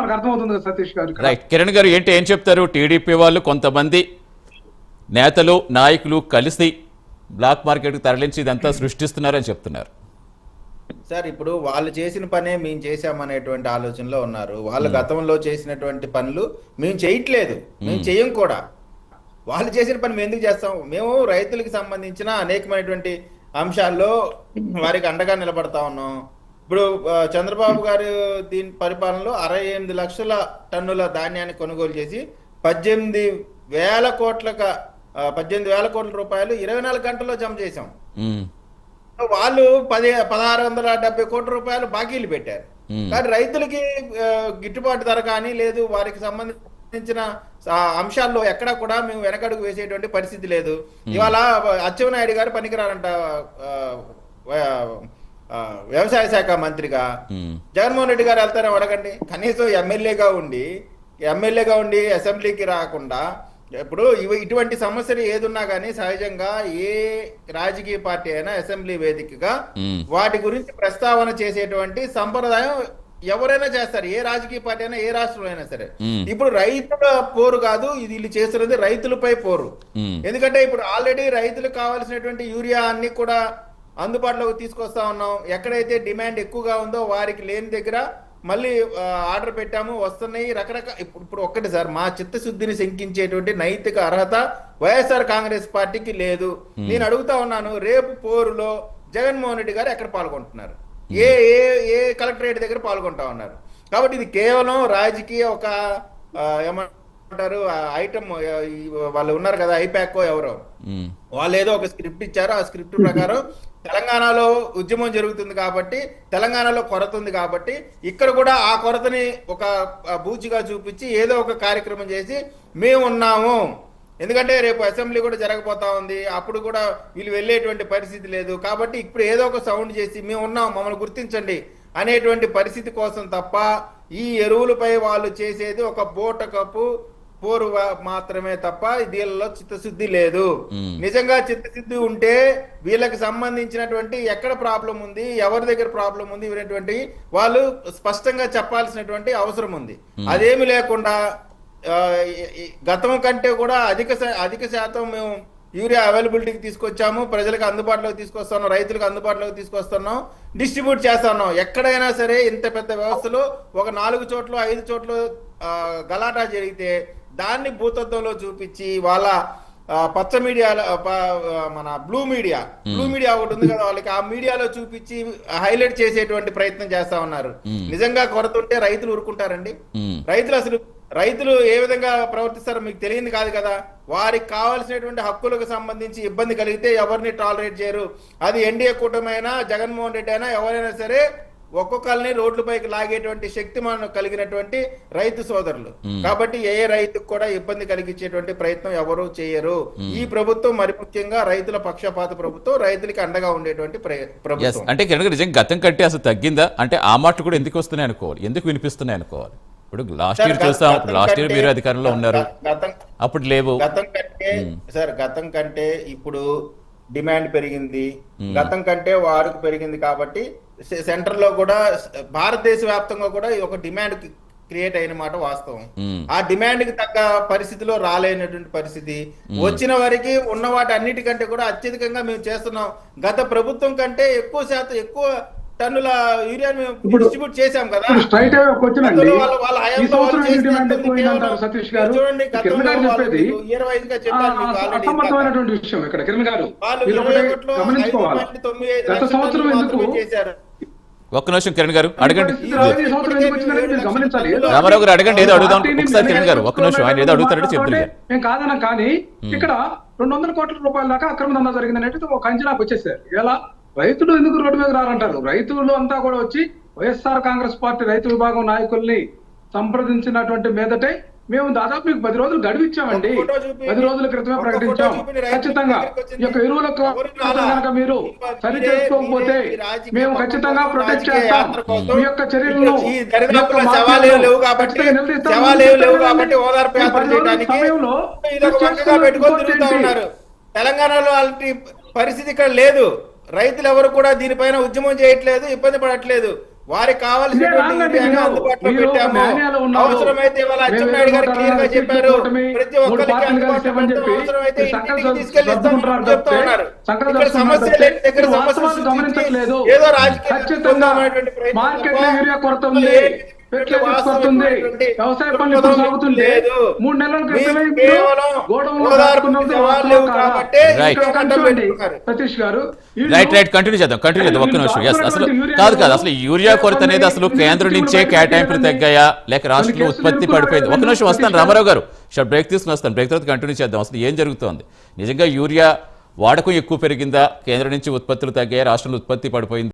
మనకు అర్థమవుతుంది కదా సతీష్ గారు. రైట్. కిరణ్ గారు ఏం చెప్తారు? టీడీపీ వాళ్ళు కొంతమంది నేతలు నాయకులు కలిసి బ్లాక్ మార్కెట్కి తరలించి ఇదంతా సృష్టిస్తున్నారని చెప్తున్నారు. సార్ ఇప్పుడు వాళ్ళు చేసిన పనే మేము చేశామనేటువంటి ఆలోచనలో ఉన్నారు. వాళ్ళు గతంలో చేసినటువంటి పనులు మేము చేయట్లేదు, మేము చేయం కూడా. వాళ్ళు చేసిన పని మేము ఎందుకు చేస్తాం? మేము రైతులకు సంబంధించిన అనేకమైనటువంటి అంశాల్లో వారికి అండగా నిలబడతా ఉన్నాం. ఇప్పుడు చంద్రబాబు గారు దీని పరిపాలనలో 68 లక్షల టన్నుల ధాన్యాన్ని కొనుగోలు చేసి 18,000 కోట్ల రూపాయలు 24 గంటల్లో జమ చేశాం. వాళ్ళు 1,670 కోట్ల రూపాయలు బాకీలు పెట్టారు. కానీ రైతులకి గిట్టుబాటు ధర కానీ లేదు, వారికి సంబంధించిన అంశాల్లో ఎక్కడా కూడా మేము వెనకడుగు వేసేటువంటి పరిస్థితి లేదు. ఇవాళ అచ్చెన్నాయుడు గారు పనికిరారంట వ్యవసాయ శాఖ మంత్రిగా. జగన్మోహన్ రెడ్డి గారు వెళ్తారో అడగండి. కనీసం ఎమ్మెల్యేగా ఉండి అసెంబ్లీకి రాకుండా. ఇప్పుడు ఇటువంటి సమస్యలు ఏదున్నా కానీ సహజంగా ఏ రాజకీయ పార్టీ అయినా అసెంబ్లీ వేదికగా వాటి గురించి ప్రస్తావన చేసేటువంటి సంప్రదాయం ఎవరైనా చేస్తారు, ఏ రాజకీయ పార్టీ అయినా, ఏ రాష్ట్రంలో అయినా సరే. ఇప్పుడు రైతుల పోరు కాదు ఇది, వీళ్ళు చేస్తున్నది రైతులపై పోరు. ఎందుకంటే ఇప్పుడు ఆల్రెడీ రైతులకు కావాల్సినటువంటి యూరియా అన్ని కూడా అందుబాటులోకి తీసుకొస్తా ఉన్నాం. ఎక్కడైతే డిమాండ్ ఎక్కువగా ఉందో వారికి లేని దగ్గర మళ్ళీ ఆర్డర్ పెట్టాము, వస్తున్నాయి రకరకాల. ఇప్పుడు ఒక్కటి సార్, మా చిత్తశుద్ధిని శంకించేటువంటి నైతిక అర్హత వైఎస్ఆర్ కాంగ్రెస్ పార్టీకి లేదు. నేను అడుగుతా ఉన్నాను, రేపు పోరులో జగన్మోహన్ రెడ్డి గారు ఎక్కడ పాల్గొంటున్నారు? ఏ ఏ ఏ కలెక్టరేట్ దగ్గర పాల్గొంటా ఉన్నారు? కాబట్టి ఇది కేవలం రాజకీయ ఒక ఏమంటారు ఐటమ్. వాళ్ళు ఉన్నారు కదా, ఐపాక్ ఎవరో, వాళ్ళు ఏదో ఒక స్క్రిప్ట్ ఇచ్చారు. ఆ స్క్రిప్ట్ ప్రకారం తెలంగాణలో ఉద్యమం జరుగుతుంది కాబట్టి, తెలంగాణలో కొరత ఉంది కాబట్టి ఇక్కడ కూడా ఆ కొరతని ఒక బూచిగా చూపించి ఏదో ఒక కార్యక్రమం చేసి మేము ఉన్నాము. ఎందుకంటే రేపు అసెంబ్లీ కూడా జరగబోతా ఉంది, అప్పుడు కూడా వీళ్ళు వెళ్ళేటువంటి పరిస్థితి లేదు. కాబట్టి ఇప్పుడు ఏదో ఒక సౌండ్ చేసి మేము ఉన్నాం, మమ్మల్ని గుర్తించండి అనేటువంటి పరిస్థితి కోసం తప్ప ఈ ఎరువులపై వాళ్ళు చేసేది ఒక బోట కప్పు పోరు మాత్రమే తప్ప వీళ్ళలో చిత్తశుద్ధి లేదు. నిజంగా చిత్తశుద్ధి ఉంటే వీళ్ళకి సంబంధించినటువంటి ఎక్కడ ప్రాబ్లం ఉంది, ఎవరి దగ్గర ప్రాబ్లం ఉంది ఇటువంటి వాళ్ళు స్పష్టంగా చెప్పాల్సినటువంటి అవసరం ఉంది. అదేమి లేకుండా గతం కంటే కూడా అధిక శాతం మేము యూరియా అవైలబిలిటీకి తీసుకొచ్చాము, ప్రజలకు అందుబాటులోకి తీసుకొస్తున్నాం, రైతులకు అందుబాటులోకి తీసుకొస్తున్నాం, డిస్ట్రిబ్యూట్ చేస్తున్నాం. ఎక్కడైనా సరే ఇంత పెద్ద వ్యవస్థలో ఒక 4 చోట్ల 5 చోట్ల గలాటా జరిగితే దాన్ని భూతత్వంలో చూపించి వాళ్ళ పచ్చ మీడియా, మన బ్లూ మీడియా ఒకటి ఉంది కదా వాళ్ళకి, ఆ మీడియాలో చూపించి హైలైట్ చేసేటువంటి ప్రయత్నం చేస్తా ఉన్నారు. నిజంగా కొరత ఉంటే రైతులు ఊరుకుంటారండి? రైతులు ఏ విధంగా ప్రవర్తిస్తారో మీకు తెలియదు కాదు కదా. వారికి కావాల్సినటువంటి హక్కులకు సంబంధించి ఇబ్బంది కలిగితే ఎవరిని టాలరేట్ చేయరు. అది ఎన్డీఏ కూటమి అయినా, జగన్మోహన్ రెడ్డి అయినా, ఎవరైనా సరే ఒక్కొక్కరిని రోడ్లపైకి లాగేటువంటి శక్తి మనం కలిగినటువంటి రైతు సోదరులు. కాబట్టి ఏ రైతుకు కూడా ఇబ్బంది కలిగించేటువంటి ప్రయత్నం ఎవరు చేయరు. ఈ ప్రభుత్వం మరి ముఖ్యంగా రైతుల పక్షపాత ప్రభుత్వం, రైతులకి అండగా ఉండేటువంటి ప్రభుత్వం. అంటే నిజంగా గతం కంటే అసలు తగ్గిందా? అంటే ఆ మాటలు కూడా ఎందుకు వస్తున్నాయి అనుకోవాలి, ఎందుకు వినిపిస్తున్నాయి అనుకోవాలి? ఇప్పుడు లాస్ట్ ఇయర్ చూస్తాం, లాస్ట్ ఇయర్ మీరు అధికారంలో ఉన్నారు, అప్పుడు లేవు. గతం కంటే ఇప్పుడు డిమాండ్ పెరిగింది, గతం కంటే వాడుక పెరిగింది. కాబట్టి సెంటర్ లో కూడా భారతదేశ వ్యాప్తంగా కూడా ఒక డిమాండ్ క్రియేట్ అయిన మాట వాస్తవం. ఆ డిమాండ్ కి తగ్గ పరిస్థితిలో రాలేనటువంటి పరిస్థితి వచ్చిన వారికి ఉన్న వాటి అన్నిటికంటే కూడా అత్యధికంగా మేము చేస్తున్నాం. గత ప్రభుత్వం కంటే ఎక్కువ టన్నుల యూరియా డిస్ట్రిబ్యూట్ చేశాం కదా. సతీష్ గారు చెప్పేది అసంబద్ధమైనటువంటి విషయం. ఇక్కడ కిరణ్ గారు గమనించుకోవాలి, గత సంవత్సరం ఎందుకు చేశారు? ఒక్క నిమిషం కిరణ్ గారు అడగండి, గమనించాలి. రామారావు గారు అడగండి, ఏదో అడుగుదాం ఒకసారి. కిరణ్ గారు ఒక్క నిమిషం, ఆయన ఏదో అడుగుతారంటే చెప్తారు. మేము కాదన్నా, కానీ ఇక్కడ 200 కోట్ల రూపాయల దాకా అక్రమ దందా జరిగింది అనేది ఒక అంచనాకు వచ్చేసారు. ఇలా రైతులు ఎందుకు రోడ్డు మీద రారంటారు? రైతులు అంతా కూడా వచ్చి వైఎస్ఆర్ కాంగ్రెస్ పార్టీ రైతు విభాగం నాయకుల్ని సంప్రదించినటువంటి మీదటే మేము దాదాపు మీకు 10 రోజులు గడువిచ్చామండి. 10 రోజుల క్రితమే ప్రకటించాం. ఖచ్చితంగా ఈ యొక్క ఎరువులకు కనుక మీరు సరి చేసుకోకపోతే మేము ఖచ్చితంగా ప్రొటెక్ట్ చేస్తాం. మీ యొక్క చర్యలను తెలంగాణలో పరిస్థితి ఇక్కడ లేదు. రైతులు ఎవరు కూడా దీనిపైన ఉద్యమం చేయట్లేదు, ఇబ్బంది పడట్లేదు. వారికి కావాల్సినటువంటి ఇదే యూరియాను రాంగండి అందుబాటులో మీరు పెట్టాము. మేనియాలో ఉన్నారు. అవసరమైతే ఇవాళ అచ్చెన్నాయుడు గారు క్లియర్ గా చెప్పారు, ప్రతి ఒక్కరికి అందుబాటులో పెడతాం, అవసరమైతే ఇంటికి తీసుకెళ్లి ఇస్తామని చెప్తా ఉన్నారు. ఇక్కడ సమస్య లేని దగ్గర సమస్యలు గమనించట్లేదు. ఏదో రాజకీయ ఖచ్చితంగా మార్కెట్ లో యూరియా కొరత ఉంది, ఫెర్టిలైజర్స్ కొరత ఉంది, వ్యవసాయ పనులు ఇప్పుడు సాగుతుంటే 3 నెలల క్రితమే గోడౌన్లో దాచుకున్నది వాస్తవం కాదా? ఇక్కడ ఒక అంశం అండి సతీష్ గారు, రైట్ కంటిన్యూ చేద్దాం ఒక్క నిమిషం. ఎస్, అసలు కాదు అసలు యూరియా కొరత అనేది అసలు కేంద్రం నుంచే కేటాయింపులు తగ్గాయా లేక రాష్ట్రంలో ఉత్పత్తి పడిపోయింది? ఒక నిమిషం వస్తాను రామారావు గారు, బ్రేక్ తీసుకుని వస్తాను. బ్రేక్ తర్వాత కంటిన్యూ చేద్దాం. అసలు ఏం జరుగుతోంది? నిజంగా యూరియా వాడకం ఎక్కువ పెరిగిందా? కేంద్రం నుంచి ఉత్పత్తులు తగ్గాయా? రాష్ట్రంలో ఉత్పత్తి పడిపోయింది?